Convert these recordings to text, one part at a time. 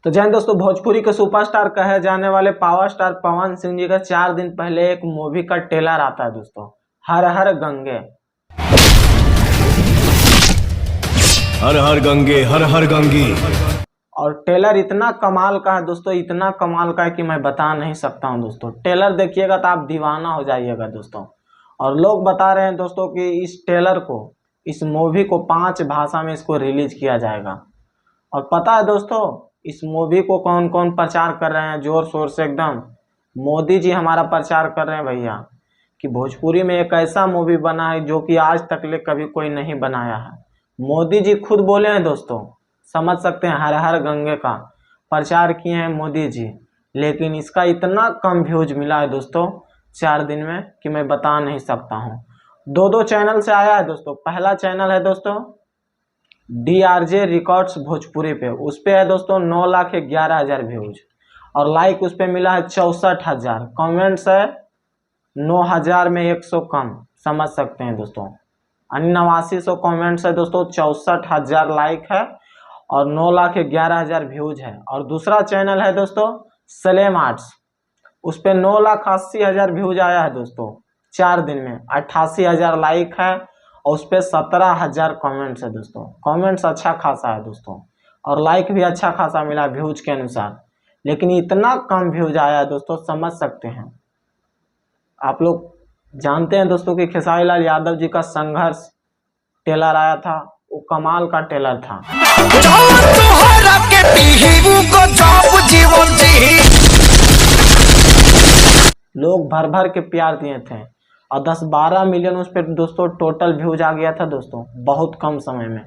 तो जैन दोस्तों, भोजपुरी के सुपरस्टार कहे जाने वाले पावर स्टार पवन सिंह जी का 4 दिन पहले एक मूवी का ट्रेलर आता है दोस्तों, हर हर गंगे। हर हर गंगे, हर हर गंगी। और ट्रेलर इतना कमाल का है दोस्तों, इतना कमाल का है कि मैं बता नहीं सकता हूं दोस्तों। ट्रेलर देखिएगा तो आप दीवाना हो जाइएगा दोस्तों। और लोग बता रहे हैं दोस्तों कि इस ट्रेलर को, इस मूवी को 5 भाषा में इसको रिलीज किया जाएगा। और पता है दोस्तों, इस मूवी को कौन कौन प्रचार कर रहे हैं जोर शोर से एकदम। मोदी जी हमारा प्रचार कर रहे हैं भैया, कि भोजपुरी में एक ऐसा मूवी बना है जो कि आज तक ले कभी कोई नहीं बनाया है। मोदी जी खुद बोले हैं दोस्तों, समझ सकते हैं, हर हर गंगे का प्रचार किए हैं मोदी जी। लेकिन इसका इतना कम व्यूज मिला है दोस्तों 4 दिन में कि मैं बता नहीं सकता हूँ। 2 चैनल से आया है दोस्तों। पहला चैनल है दोस्तों DRJ रिकॉर्ड्स भोजपुरी पे, उस पे है दोस्तों 9,11,000 व्यूज। और लाइक उस पे मिला है 64,000। कमेंट्स है 9,000 में 100 कम, समझ सकते हैं दोस्तों। 8900 कमेंट्स है दोस्तों, 64,000 लाइक है और 9,11,000 व्यूज है। और दूसरा चैनल है दोस्तों सलेम आर्ट्स, उस पे 9,80,000 व्यूज आया है दोस्तों 4 दिन में। 88,000 लाइक है और उस पर 17,000 कमेंट्स है दोस्तों। कमेंट्स अच्छा खासा है दोस्तों और लाइक भी अच्छा खासा मिला व्यूज के अनुसार। लेकिन इतना कम व्यूज आया है दोस्तों, समझ सकते हैं। आप लोग जानते हैं दोस्तों कि खेसारी लाल यादव जी का संघर्ष ट्रेलर आया था, वो कमाल का ट्रेलर था। लोग भर भर के प्यार दिए थे और 10-12 मिलियन उस पर दोस्तों टोटल व्यूज आ गया था दोस्तों, बहुत कम समय में।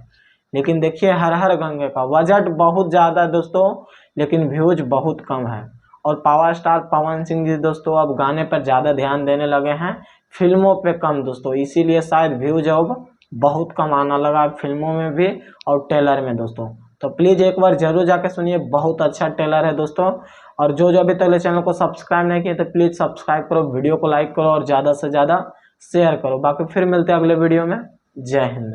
लेकिन देखिए हर हर गंगे का बजट बहुत ज़्यादा है दोस्तों, लेकिन व्यूज बहुत कम है। और पावर स्टार पवन सिंह जी दोस्तों अब गाने पर ज़्यादा ध्यान देने लगे हैं, फिल्मों पे कम दोस्तों। इसीलिए शायद व्यूज अब बहुत कम आना लगा फिल्मों में भी और ट्रेलर में दोस्तों। तो प्लीज़ एक बार जरूर जाके सुनिए, बहुत अच्छा ट्रेलर है दोस्तों। और जो अभी तक चैनल को सब्सक्राइब नहीं किए तो प्लीज़ सब्सक्राइब करो, वीडियो को लाइक करो और ज़्यादा से ज़्यादा शेयर करो। बाकी फिर मिलते हैं अगले वीडियो में। जय हिंद।